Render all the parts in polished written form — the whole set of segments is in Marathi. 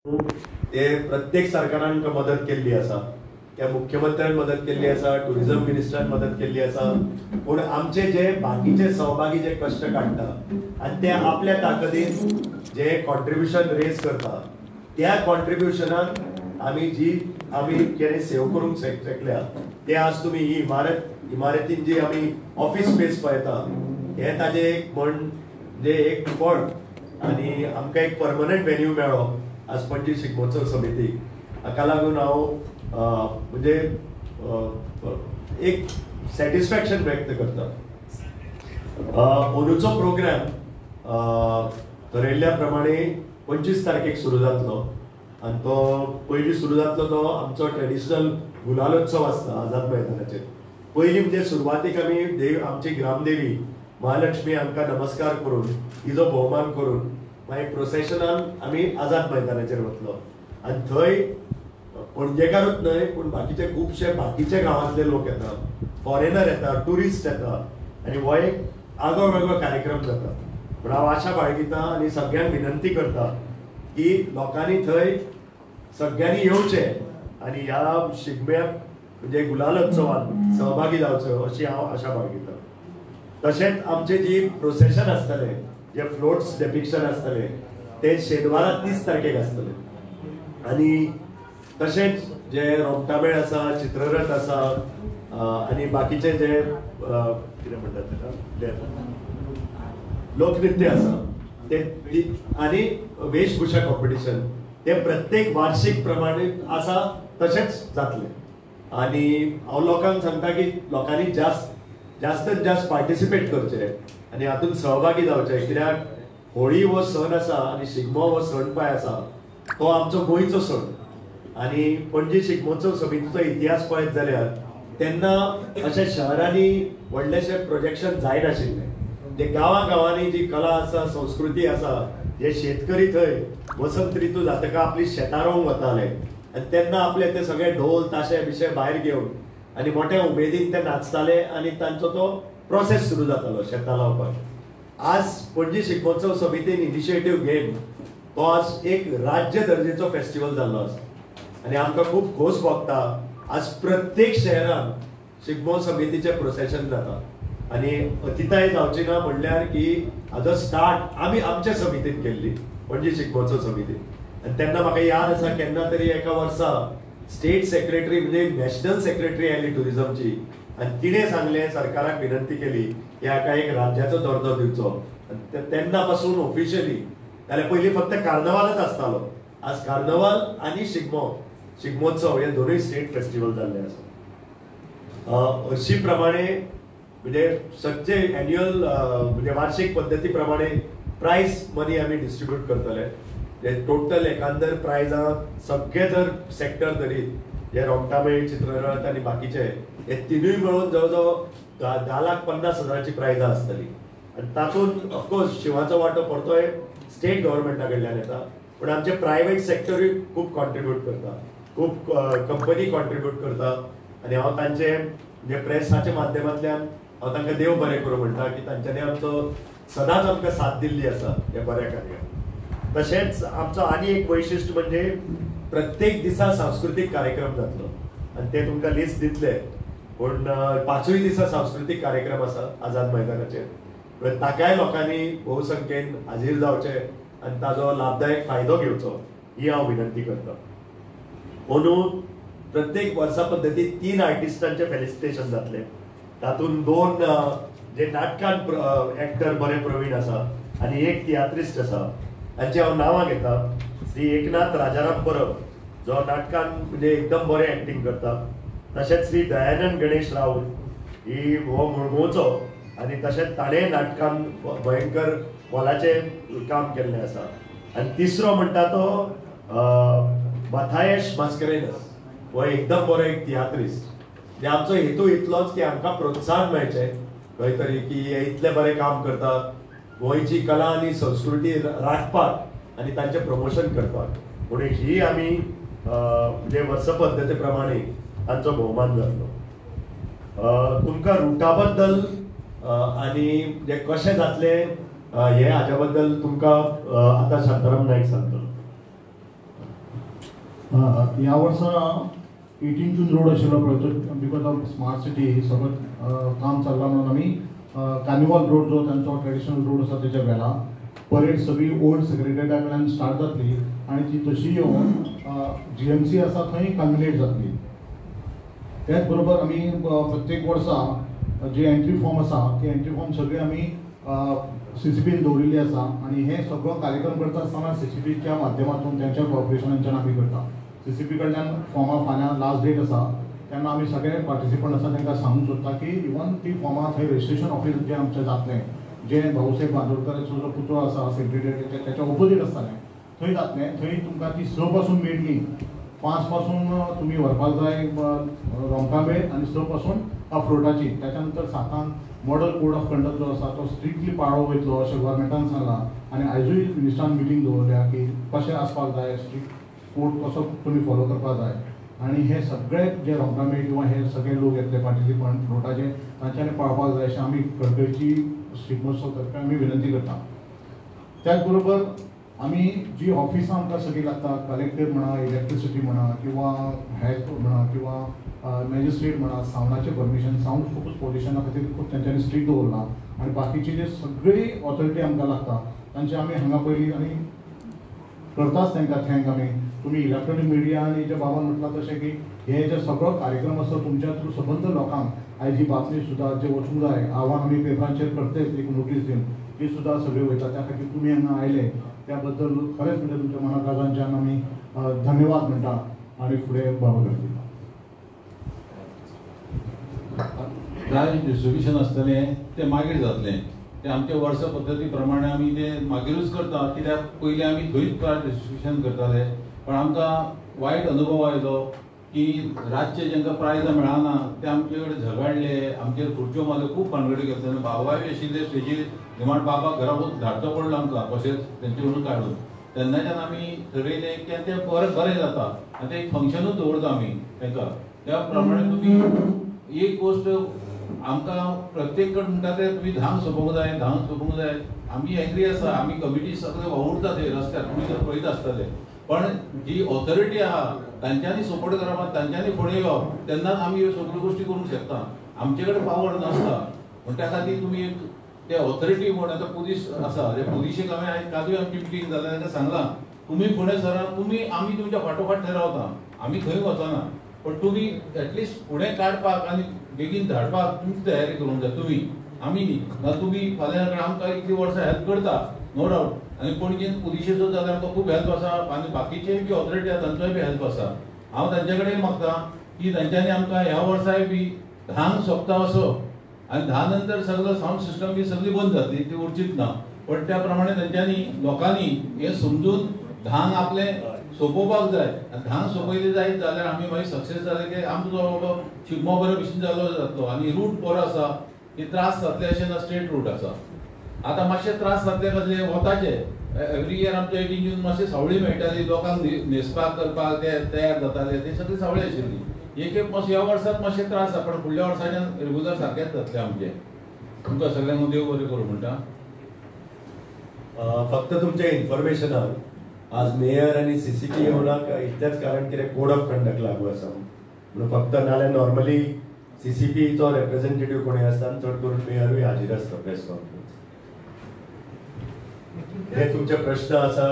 ते प्रत्येक सरकारान मदत केल्ली आसा, त्या मुख्यमंत्र्यान मदत केल्ली आसा, टुरिझम मिनिस्टरान मदत केल्ली आसा. पूण आमचे जे बाकीचे सहभागी जे कष्ट काढटा आणि ते आपल्या ताकदीन जे कॉन्ट्रिब्युशन रेज करता, त्या कॉन्ट्रिब्युशनान आम्ही केले सेव करूंक शकल्या. ते आज तुम्ही ही इमारतीन जी आम्ही ऑफिस स्पेस पळयता, हे ताजे एक म्हणजे एक फळ आणि आमकां एक परमनंट व्हेन्यू मेळ्ळो आज पणजी शिगमोत्सव समितीक. हाका लागून हांव म्हणजे एक सॅटिस्फॅक्शन व्यक्त करता. अंदूचो प्रोग्राम थारायल्ल्या प्रमाणे 25 तारखेक सुरू जातलो आणि तो पयलीं सुरू जातलो तो आमचो ट्रेडिशनल गुलालोत्सव आसता आझाद मैदानाचेर. पयलीं म्हणजे सुरवातीक आमी आमची ग्रामदेवी महालक्ष्मी हांकां नमस्कार करून तिजो भोवमान करून मागीर प्रोसेशनान आमी आझाद मैदानाचेर वतलो आनी थंय पणजेकारूच न्हय पूण बाकीचे खुबशे बाकीचे गांवांतले लोक येता, फॉरेनर येता, टुरिस्ट येता आनी हो एक आगळो वेगळो कार्यक्रम जाता. पूण हांव आशा बाळगितां आनी सगळ्यांक विनंती करता की लोकांनी थंय सगळ्यांनी येवचें आनी ह्या शिगम्याक म्हणजे गुलाल उत्सवान सहभागी जावचो अशी हांव आशा बाळगितां. तशेंच आमचे जी प्रोसेशन आसतले, जे फ्लोट्स डेपिक्शन आसतले ते शेनवारा 30 तारखेक आसतले आनी तशेंच जे रोमटामेळ आसा, चित्ररथ आसा आनी बाकीचे जे कितें म्हणटात ताका लोकनृत्य आसा ते आनी वेशभूषा कॉम्पिटिशन ते प्रत्येक वार्षिक प्रमाणे आसा तशेंच जातले. आनी हांव लोकांक सांगता की लोकांनी जास्तीत जास्त पार्टिसिपेट करचे आनी हातूंत सहभागी जावचे. कित्याक होळी हो सण आसा आनी शिगमो हो सण पाय आसा, तो आमचो गोंयचो सण. आनी पणजी शिगमोत्सव समितीचो इतिहास पळयत जाल्यार तेन्ना अशे शहरांनी व्हडलेशे प्रोजेक्शन जायनाशिल्ले. जे गांवांनी जी कला आसा, संस्कृती आसा, जे शेतकरी थंय वसंत ऋतू जातका आपली शेतां रोवंक वताले आनी तेन्ना आपले ते सगळे ढोल ताशे बिशे भायर घेवन आनी मोठ्या उमेदीन ते नाचताले आनी तांचो तो प्रोसेस सुरू जातालो शेतां लावपाक. आज पणजी शिगमोत्सव समितीन इनिशिएटीव घेवन तो आज एक राज्य दर्जेचो फेस्टिवल जाल्लो आसा आनी आमकां खूब खोस भोगता. आज प्रत्येक शहरान शिगमो समितीचे प्रोसेशन जाता आनी अतिताय जावची ना म्हणल्यार की हाजो स्टार्ट आमी आमच्या समितीन केल्ली, पणजी शिगमोत्सव समितीन. आनी तेन्ना म्हाका याद आसा केन्ना तरी एका वर्सा स्टेट सेक्रेटरी म्हणजे नॅशनल सेक्रेटरी आयली टुरिझमची आनी तिणें सांगलें, सरकाराक विनंती केली की हाका एक राज्याचो दर्जो दिवचो. तेन्ना पासून ऑफिशियली जाल्यार पयलीं फक्त कार्नवालच आसतालो, आज कार्नवाल आनी शिगमोत्सव हे दोनूय स्टेट फेस्टिवल जाल्ले आसा. हरशी प्रमाणे म्हणजे सगळे एन्युअल म्हणजे वार्षिक पद्दती प्रमाणे प्रायज मनी आमी डिस्ट्रीब्यूट करतले. जे टोटल एकांदर प्रायजां सगळे जर सेक्टर धरीत जे रोमटामेळ, चित्ररथ आनी बाकीचे हे तिनूय मेळून जवळ 10,50,000ची प्रायजां आसतली. आनी तातूंत ऑफकोर्स शिवाचो वांटो परतोय स्टेट गव्हर्मेंटा कडल्यान येता, पूण आमचे प्रायवेट सेक्टरूय खूब कॉन्ट्रिब्यूट करता, खूब कंपनी कॉन्ट्रिब्यूट करता. आनी हांव तांचे म्हणजे प्रेसाच्या माध्यमांतल्यान हांव तांकां देव बरें करूं म्हणटा की तांच्यांनी आमचो सदांच आमकां साथ दिल्ली आसा हे बऱ्या कार्याक. तशेंच आमचो आनी एक वैशिश्ट म्हणजे प्रत्येक दिसा सांस्कृतीक कार्यक्रम जातलो आनी ते तुमकां लिस्ट दितले. पूण 5य दिसा सांस्कृतीक कार्यक्रम आसा आझाद मैदानाचेर. ताकाय लोकांनी भोवसंख्येन हाजीर जावचे आनी ताजो लाभदायक फायदो घेवचो ही हांव विनंती करता. म्हणून प्रत्येक वर्सा पद्दती 3 आर्टिस्टांचे फेलिसिटेशन जातले. तातूंत 2 जे नाटकान एक्टर बरे प्रवीण आसा आनी एक तियात्रिस्ट आसा. हांची हांव नांवां घेता. श्री एकनाथ राजाराम परब जो नाटकान म्हणजे एकदम बरें एक्टिंग करता. तशेंच श्री दयानंद गणेश राऊत ही हो मुळगांवचो आनी तशेंच ताणें नाटकान भयंकर मोलाचें काम केल्लें आसा. आनी तिसरो म्हणटा तो माथायेश मास्करेनस हो एकदम बरो एक तियात्रिस्ट. म्हणजे आमचो हेतू इतलोच की आमकां प्रोत्साहन मेळचें खंय तरी की हे इतलें बरें काम करता, गोंयची कला आनी संस्कृती राखपाक आनी तांचें प्रमोशन करपाक. म्हणून ही आमी म्हणजे वर्स पद्दती प्रमाणे तांचो भोवमान जातलो. तुमकां रुटा बद्दल आनी जे कशें जातलें हे हाच्या बद्दल तुमकां आतां शांताराम नायक सांगतलो. ह्या वर्सा 18 जून रोड आशिल्लो पळय तो बिकॉज ऑफ स्मार्ट सिटी सगळं काम चल्लां म्हणून आमी कार्निवल रोड जो तांचो ट्रेडिशनल रोड आसा तेच्या वेला परेड सगळी ओल्ड सेक्रेटरिएटा कडल्यान स्टार्ट जातली आनी ती तशी येवन GMC आसा थंय कल्मिनेट जातली. त्याच बरोबर आमी प्रत्येक वर्सा जे एंट्री फॉर्म आसा ते एंट्री फॉर्म सगळे आमी CCPन दवरिल्ली आसा आनी हे सगळो कार्यक्रम करता आसतना CCPच्या माध्यमातून त्यांच्या कॉर्पोरेशनांच्यान आमी करता. CCP कडल्यान फॉर्मां फाल्यां लास्ट डेट आसा तेन्ना आमी सगळे पार्टिसिपंट आसा तांकां सांगूंक सोदता की इवन ती फॉर्मां थंय रजिस्ट्रेशन ऑफिस जे आमचें जातलें जे भाऊसाहेब बांदोडकराचो जो पुतळो आसा सेक्रेटरिएटाच्या त्याच्या ऑपोजीट आसतालें थंय जातलें. थंय तुमकां ती 6 पासून मेळटली. 5 पासून तुमी व्हरपाक जाय रोमकामेळ आनी 6 पासून अफ्रोटाची. त्याच्या नंतर 7 मॉडल कोड ऑफ कंडक्ट जो आसा तो स्ट्रिक्टली पाळो वयतलो अशें गव्हर्मेंटान सांगलां आनी आयजूय मिनिस्टरान मिटींग दवरल्या की कशें आसपाक जाय स्ट्रिक्ट कोड कसो तुमी फॉलो करपाक जाय आनी हे सगळे जे रोमकामेळ किंवा हे सगळे लोक येतले पार्टिसिपंट फ्लोटाचे तांच्यांनी पाळपाक जाय अशें आमी कळकळीची स्ट्रीट महोत्सव तर्फे आमी विनंती करता. त्याच बरोबर आमी जी ऑफिसां आमकां सगळी लागता कलेक्टर म्हणा इलेक्ट्रिसिटी म्हणा किंवा हेल्थ म्हणा किंवा मॅजिस्ट्रेट म्हणा सावंडाचें परमिशन सावंड फोकस पोल्युशना खातीर खूब तेंच्यांनी स्ट्रीक्ट दवरला आनी बाकीची जे सगळी ऑथॉरिटी आमकां लागता तांचे आमी हांगा पयलीं आनी करताच तांकां थँक आमी. तुमी इलेक्ट्रॉनीक मिडिया आनी जे बाबान म्हटलां तशें की हे जे सगळो कार्यक्रम आसा तुमच्या थ्रू सबंद लोकांक आयज ही बातमी सुद्दां जे वचूंक जाय आव्हान आमी पेपरांचेर करतेच एक नोटीस दिवन ती सुद्दां सगळी वयता. त्या खातीर तुमी हांगा आयले त्या बद्दल खरेंच म्हणजे तुमच्या मनाकाजांच्यान आमी धन्यवाद म्हणटा आनी फुडें बाबा करता. प्रायज डिस्ट्रिब्युशन आसतलें तें मागीर जातलें ते आमचे वर्सा पद्दती प्रमाणे आमी तें मागीरूच करता कित्याक पयलीं आमी थंयच प्रायज डिस्ट्रिब्युशन करताले पण आमकां वायट अनुभव आयलो की रातचे जेंकां प्रायजां मेळना ते आमचे कडेन झगडले आमचेर खुर्च्यो मारल्यो खूब भानगडी घेतले बाबाय आशिल्ले स्टेजीर निमाण बाबा घरा धाडचो पडलो आमकां कशेंच तेंचे म्हणून काडून तेन्नाच्यान आमी ठरयलें की तें परत बरें जाता आनी तें एक फंक्शनूच दवरता आमी तांकां. त्या प्रमाणे तुमी एक गोश्ट आमकां प्रत्येक कडेन म्हणटा ते तुमी धांक सोंपोवंक जाय आमी एग्री आसा आमी कमिटी सगळे वावुरता थंय रस्त्यार तुमी जर पळयत आसतले पण जी ऑथॉरिटी आहा तांच्यांनी सपोर्ट करप तांच्यांनी फुडें येवप तेन्नाच आमी ह्यो सगळ्यो गोश्टी करूंक शकता. आमचे कडेन पावर नासता पूण त्या खातीर तुमी एक ते ऑथॉरिटी म्हण आतां पुलीस आसा त्या पुलिशेक हांवें आयज कालूय आमची मिटींग जाल्या तांकां सांगलां तुमी फुडें सरा आमी तुमच्या फाटोफाट थंय रावता आमी खंय वचना पण तुमी एटलिस्ट फुडें काडपाक आनी बेगीन धाडपाक तुमची तयारी करूंक जाय तुमी आमी न्ही ना तुमी फाल्यां आमकां इतलीं वर्सां हेल्प करता नो डावट आनी पणजेन पुलिशेचो जाल्यार आमकां खूब हेल्प आसा आनी बाकीचे जी ऑथॉरिटी आसा तांचोय बी हेल्प आसा. हांव तांचे कडेन मागता की तांच्यांनी आमकां ह्या वर्साय बी 10 सोंपता असो आनी 10 नंतर सगळो सावंड सिस्टम बी सगळी बंद जातली ती उरचीच ना पण त्या प्रमाणे तांच्यांनी लोकांनी हे समजून 10 आपले सोंपोवपाक जाय आनी 10 सोंपयले जायत जाल्यार आमी मागीर सक्सेस जाले की आमचो जो बाबा शिगमो बरो भशेन जालो जातलो आनी रूट बरो आसा की त्रास जातले अशें ना स्ट्रेट रूट आसा. आतां मातशे त्रास जातले कसले वताचे एवरी इयर आमच्या 18 जून मातशी सावळी मेळटाली लोकांक न्हेसपाक करपाक ते तयार जाताले ते सगळी सावळी आशिल्ली एक मातशे ह्या वर्सात मातशे त्रास जाता पण फुडल्या वर्साच्यान रेगुलर सारकेच जातले आमचे. तुमकां सगळ्यांक देव बरें करूं म्हणटा. फक्त तुमच्या इन्फॉर्मेशनाक आज मेयर आनी CCP येवनाक इतलेंच कारण कितें कोड ऑफ कंडक्ट लागू आसा म्हणून फक्त नाल्यार नॉर्मली CCPचो रिप्रेझेंटेटिव्ह कोणी आसता आनी चड करून मेयरूय हाजीर आसता प्रेस कॉन्फरन्स. हे तुमचे प्रश्न आसा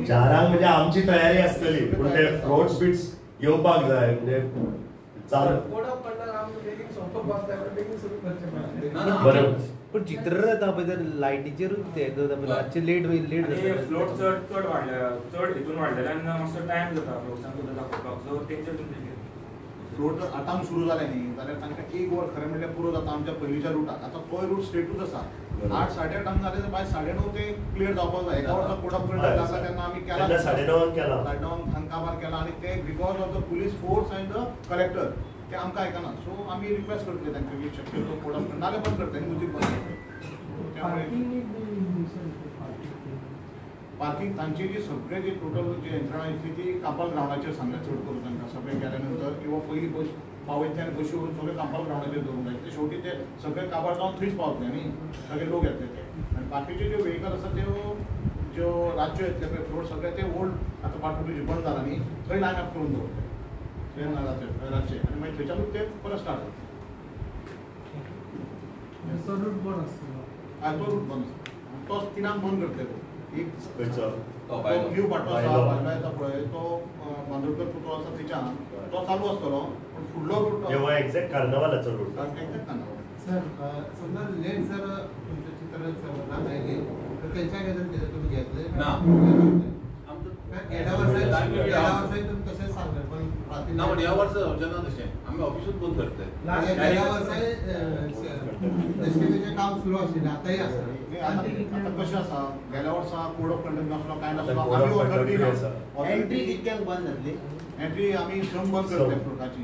चारांक म्हणजे आमची तयारी आसतली पूण ते फ्लोट्स बिट्स येवपाक जाय म्हणजे बरोबर पण चित्र जाता पळय लायटीचेरूच ते रातचे लेट फ्लोट चड वाडल्या चड हितून वाडलेल्यान मातसो टायम जाता फ्लोट्सांक सुद्दां दाखोवपाक सो तेंचेर फ्लोट जर आतां सुरू जालें न्ही जाल्यार तांकां 1 वर खरें म्हणल्यार पुरो जाता आमच्या पयलींच्या रुटाक. आतां तो रूट स्ट्रेटूच आसा 8 8:30 जाले तर बाय 9:30 ते क्लियर जावपाक जाय. एका वर्सा कोड ऑफ कंडक्ट आसा तेन्ना आमी केला 9:30 केला 9:30 हांकाबार केला आनी ते because of the police force end the collector ते आमकां आयकना सो आमी रिक्वेस्ट करतले तांकां की शक्यतो कोड ऑफ कंडक्ट नाल्यार बंद करता न्ही मुजीक बंद पार्किंग तांची जी सगळे जी टोटल जी यंत्रणा आसली ती कापाल ग्रावंडाचेर सांगल्या चड करून तांकां सगळें केल्या नंतर किंवा पयलीं बस पावयतल्यान बशी व्हरून सगळे कापाल ग्रावंडाचेर दवरूंक जाय ते शेवटी ते सगळे काबार जावन थंयच पावतले न्ही सगळे लोक येतले ते आनी बाकीचे ज्यो व्हेहिकल आसा त्यो ज्यो राज्यो येतले पळय फ्लोट सगळे ते ओल्ड आतां पाटपुरीचे बंद जाला न्ही थंय लायन अप करून दवरले रातचे आनी मागीर थंयच्यानूच ते परत स्टार्ट जाता. तो रूट बंद असतो. तो रूट बंद तो 3 बंद करतले. एक खंयचो? न्यू पाटो आसा भायलो. बालबायचा पळय तो बांदोडकर पुतळो आसा थंयच्यान तो चालू आसतलो पूण फुडलो रूट हो एक्झॅक्ट कार्नावालाचो रूट. सर समजा लेट जर तुमच्या चित्रात ना आयली तर त्यांच्या घेतलं तुम्ही घेतले ना. गेल्या तुम्ही तसेच सांगले पण ना पण ह्या वर्सा जावचें ना तशें आमी ऑफिसूच बंद करतले. गेल्या वर्साय एसटीचे काम सुरू आशिल्लें आतांय आसा. आता कशें आसा गेल्या वर्सा कोड ऑफ कंडक्ट नासलो काय नासलो Code of आमी conduct ऑथॉरिटी आसा. एंट्री कितक्याक बंद जातली? एंट्री आमी श्रम बंद करतले फ्लोटाची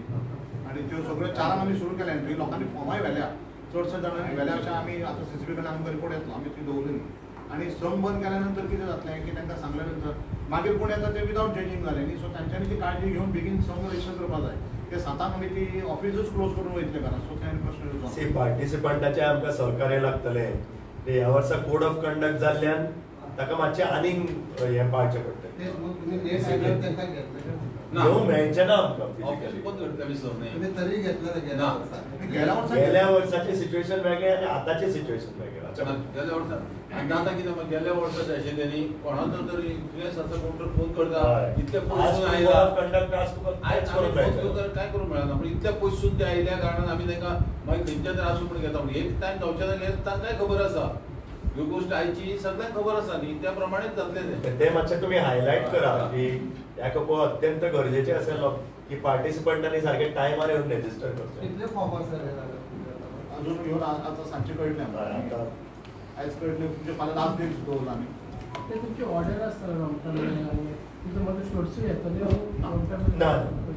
आनी त्यो सगळ्यो 4 आमी सुरू केल्या एंट्री लोकांनी फॉर्माय व्हेल्या चडशे जाणांनी व्हेल्या अशें आमी आतां सीसीबी कडल्यान आमकां रिपोर्ट येतलो आमी ती दवरली आनी श्रम बंद केल्या नंतर कितें जातलें की तांकां सांगल्या नंतर मागीर कोण येता ते विदाउट जजींग जालें न्ही सो तांच्यांनी ती काळजी घेवन बेगीन श्रम रजिस्टर करपाक जाय. ते 7 मागीर ती ऑफिसूच क्लोज करून वयतले घरा सो ते प्रश्न येवचो सी पार्टिसिपंटाचे आमकां सहकार्य लागतलें. ते ह्या वर्सा कोड ऑफ कंडक्ट जाल्ल्यान ताका मातशें आनीक हें पाळचें पडटलें. तेच मग तुम्ही लेट आयल्यावर त्यांना घेतलं ना. येवंक मेळचें ना आमकां ऑफिस physically. बंद करतले आमी सर न्ही. तुम्ही तरी घेतलं गेल्या ना. वर्सा. गेल्या वर्सा गेल्या वर्साचें सिच्युएशन वेगळें आनी आतांचें सिच्युएशन वेगळें. गेल्या वर्सा आनी आतां कितें मग गेल्या वर्सा आशिल्लें न्ही कोणाचो तरी इन्फ्लुएन्स आसा कोण तर फोन करता हय. इतले आज पयसून कोड आयला ऑफ कंडक्ट आज तुका आयज कांयच आमी करूंक फोन मेळचें करून ना. काय करूंक मेळना पूण इतल्या पयसून ते आयल्या कारणान आमी तांकां मागीर खंयच्या तरी आसूं म्हणून घेता पूण एक टायम जावचे जाल्यार तांकांय खबर आसा ह्यो गोश्ट आयची सगळ्यांक खबर आसा न्ही त्या प्रमाणेच जातलें तें. ते मातशें तुमी हायलायट करा की ह्या खूब अत्यंत गरजेचें आसलेलो की पार्टिसिपंटांनी सारके टायमार येवन रेजिस्टर करचें. कितले फॉर्म आसा अजून येवन आतां सांजचे कळटलें हय, आमकां आतां आयज कळटलें तुमचे फाल्यां लास्ट डेट दवरला आमी. ते तुमची ऑर्डर आसता रमटामे आनी तुमचे मदीं फ्लोट्सूय येतले ना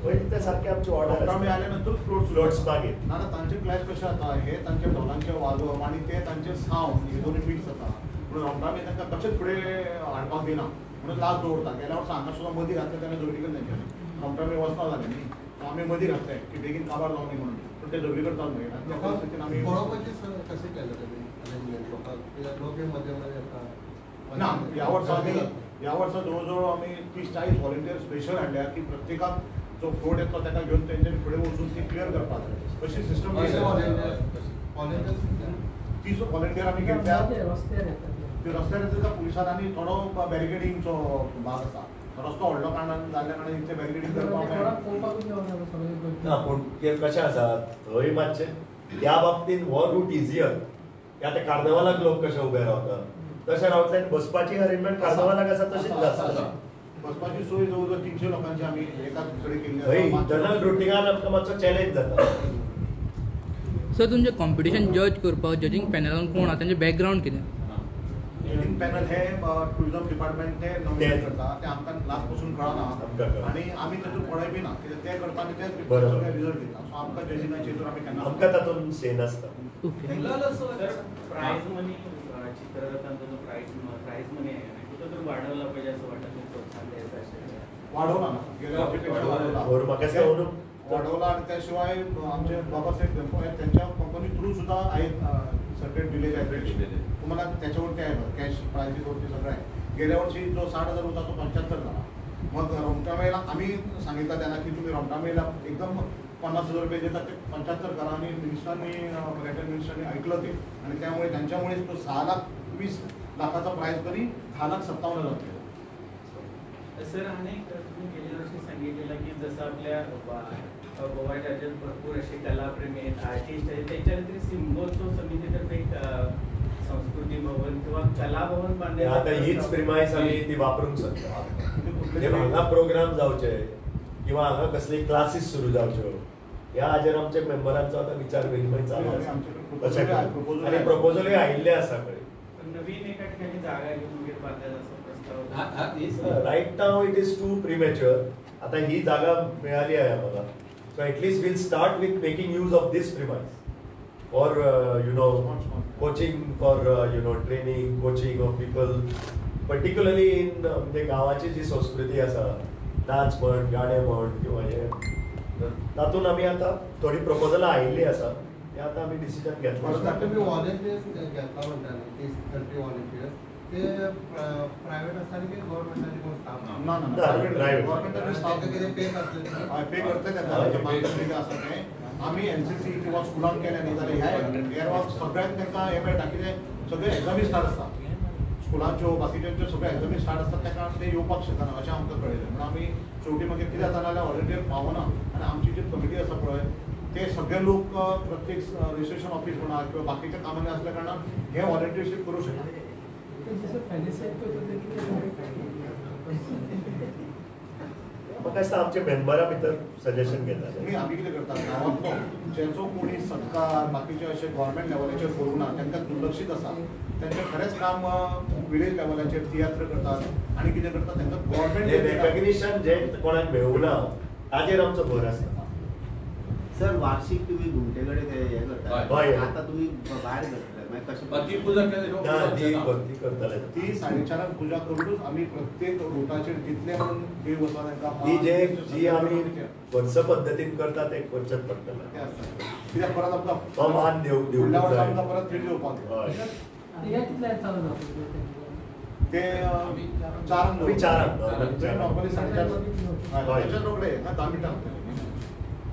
पयलीं ते सारके आमची ऑर्डर आमी आल्या नंतर फ्लोट्स मागीर ना ना तांचे क्लॅश कशें जाता हे तांचे ढोलांचे वाजोवप आनी ते तांचे सावंड हे दोनूय मिक्स जाता म्हणून रोमटामे तांकां कशेंच फुडें हाडपाक दिना म्हणून लास्ट दवरता. गेल्या वर्सा हांगा सुद्दां मदीं घातलें तेन्ना झगडी केली तेंच्यांनी रोमटामे वचना जालें न्ही सो आमी मदीं घातलें की बेगीन काबार जावं न्ही म्हणून पूण ते झगडी करतात मागीर आनी त्या परिस्थितीन आमी पळोवपाची कशें केलें तुमी अरेंजमेंट लोकांक लोक मध्ये मध्ये येता ना ह्या वर्सा जवळ जवळ आमी 30-40 व्हॉलंटियर स्पेशल हाडल्या की प्रत्येकाक जो फ्लोट येतो ताका घेवन तेंच्यांनी फुडें वचून ती क्लियर करपाक जाय अशी सिस्टम तीस व्हॉलंटियर आमी घेतल्या. रस्त्यार येतात ते रस्त्यार येता पुलिसांनी आनी थोडो बॅरिकेडिंगचो भाग आसा रस्तो व्हडलो कारणान जाल्ल्या कारणान इतलें बॅरिकेडिंग करपाक मेळना. पळोवपाकूच येवना सगळें ना पूण ते कशें आसा थंय मातशें त्या बाबतींत हो रूट इजियर की आतां कार्नावालाक लोक कशे उबे रावता तशें रावतले आनी बसपाची अरेंजमेंट कार्नावालाक आसा तशीच जाता. बसपाची सोय जवळ जवळ 300 लोकांची आमी एकाच कडेन केल्ली थंय आसा. इंटरनल रुटींगान आमकां मातसो चॅलेंज जाता. सर तुमचे कॉम्पिटिशन जज करपाक जजींग पॅनलान कोण आहा तेंचे बॅकग्रावंड कितें? जजींग पॅनल हे टुरिझम डिपार्टमेंट ते नॉमिनेट ते- करता ते आमकां लास्ट पासून आमकां कळना कळना. आनी आमी तातूंत पळय बी ना कित्याक ते करता आनी ते बरोबर. सगळे रिजल्ट दिता सो आमकां जजिंगाचे हितून आमी केन्ना आमकां तातूंत से नासता. ओके प्राइज मनी चित्ररथांचा जो प्राइज मनी आहे ना कुठं तर वाढवला पाहिजे असं वाटत नाही प्रोत्साहन द्यायचं असेल वाढवला ना गेल्या वर्षीपेक्षा और म्हाका दिसता अंदू वाढवला आणि त्याशिवाय आमचे बाबासाहेब टेम्पो आहेत त्यांच्या कंपनी थ्रू सुद्धा आहेत सर्टिफिकेट दिलेले आहेत तुम्हाला त्याच्यावरती आहे कॅश प्राइजेसवरती सगळं आहे. गेल्या वर्षी जो 60,000 होता तो 75 झाला. मग रोमटामेला आम्ही सांगितलं त्यांना की तुम्ही रोमटामेला एकदम 50,000 रुपये देतात ते 75 करा आणि मिनिस्टरांनी पर्यटन मिनिस्टरांनी ऐकलं ते आणि त्यामुळे त्यांच्यामुळेच तो 6,20,00,000 प्राइस तरी 6,57,000 केला. सर अनेक तुम्ही गेल्या वर्षी सांगितलेलं की जसं आपल्या गोवा राज्यात भरपूर असे कलाप्रेमी आहेत आर्टिस्ट आहेत त्याच्यानंतर सिम्बोत्सव समितीतर्फे एक संस्कृती भवन किंवा कला भवन आता हीच प्रिमायस आमी ती वापरूंक शकता. म्हणजे हांगा प्रोग्राम जावचे किंवा हांगा कसले क्लासीस सुरू जावच्यो ह्या हाजेर आमच्या मेंबरांचो आता विचार विनिमय चालू आसा. तशें करून. आणि प्रपोजलूय आयिल्ले आसा खंय. नवीन एका ठिकाणी जागा घेऊन वगैरे बांधायचा असा प्रस्ताव right now it is too premature. आता ही जागा मिळाली आहे आम्हाला so at least will start with making use of this premise for coaching for training coaching of people particularly in म्हणजे गावाची जी संस्कृती आसा नाच म्हण गाणे म्हण किंवा हे तातूंत आमी आतां थोडी प्रपोजलां आयिल्ली आसा ते आतां आमी डिसिजन घेतलो. तुम्ही व्हॉलंटियर्स घेतला म्हणटा 30-30 व्हॉलंटियर्स ते प्रायव्हेट असताना की गव्हर्नमेंटाचे कोण स्टाफ ना ना private. गव्हर्नमेंटाचे स्टाफ किती पे करतात पे करते त्यांना असं काय आम्ही एनसीसी किंवा स्कुलांत केले न्ही जाल्यार ह्या एरवाक सगळ्यांक तांकां हे मेळटा कितें सगळे एग्जामी स्टार्ट आसता स्कुलांच्यो बाकीच्यो सगळ्यो एग्जामी स्टार्ट आसतात ताका ते येवपाक शकना अशें आमकां कळयलें म्हणून आमी शेवटी मागीर कितें जाता जाल्यार व्हॉलंटियर पावना आनी आमची जी कमिटी आसा पळय ते सगळे लोक प्रत्येक रजिस्ट्रेशन ऑफिस म्हणा किंवा बाकीच्या कामांनी असल्या कारणान हे व्हॉलंटियरशीप करूं शकना जसं फॅलिसाईड करतात ते किती म्हाका दिसता आमचे मेंबरा भितर सजेशन घेतात आमी आमी कितें करतात गांवांतलो जेचो कोणी सत्कार बाकीचे अशे गव्हर्मेंट लेवलाचेर करूं ना तांकां दुर्लक्षीत आसा तेंचें खरेंच काम विलेज लेवलाचेर तियात्र करतात आनी कितें करतात तांकां गव्हर्मेंट रेकग्निशन जे कोणाक मेळूना ताजेर आमचो भर आसता सर वार्षिक तुम्ही घुमटेकडे ते हे करता हय. आता तुम्ही बाहेर करता मागीर कशें ती पुजा केली ना, ती करतले ती 4:30 पुजा करूनच आमी प्रत्येक रुटाचेर जितले म्हणून देव वचून तांकां ती जी आमी वर्स पद्दतीन करता ते करचेच पडटले ते आसता कित्याक परत आमकां तो मान दिवंक फुडल्या वर्सा जाय. आमकां परत थंय येवपाक जाय. हय. या कितल्या चालू जाता ते चारांक आमी चारांक. नॉर्मली 4:30 हय. त्याच्या रोकडे 10 मिनटां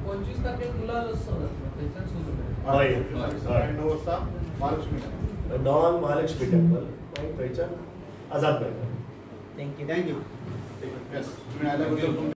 25 तारखेक गुलाल उत्सव जातलो थंयच्यान सुरू जाता. हय. सकाळी 9 वाजता महालक्ष्मी नॉन महालक्ष्मी टेम्पल थंयच्यान आझाद मैदान थँक्यू येस तुम्ही आल्याबद्दल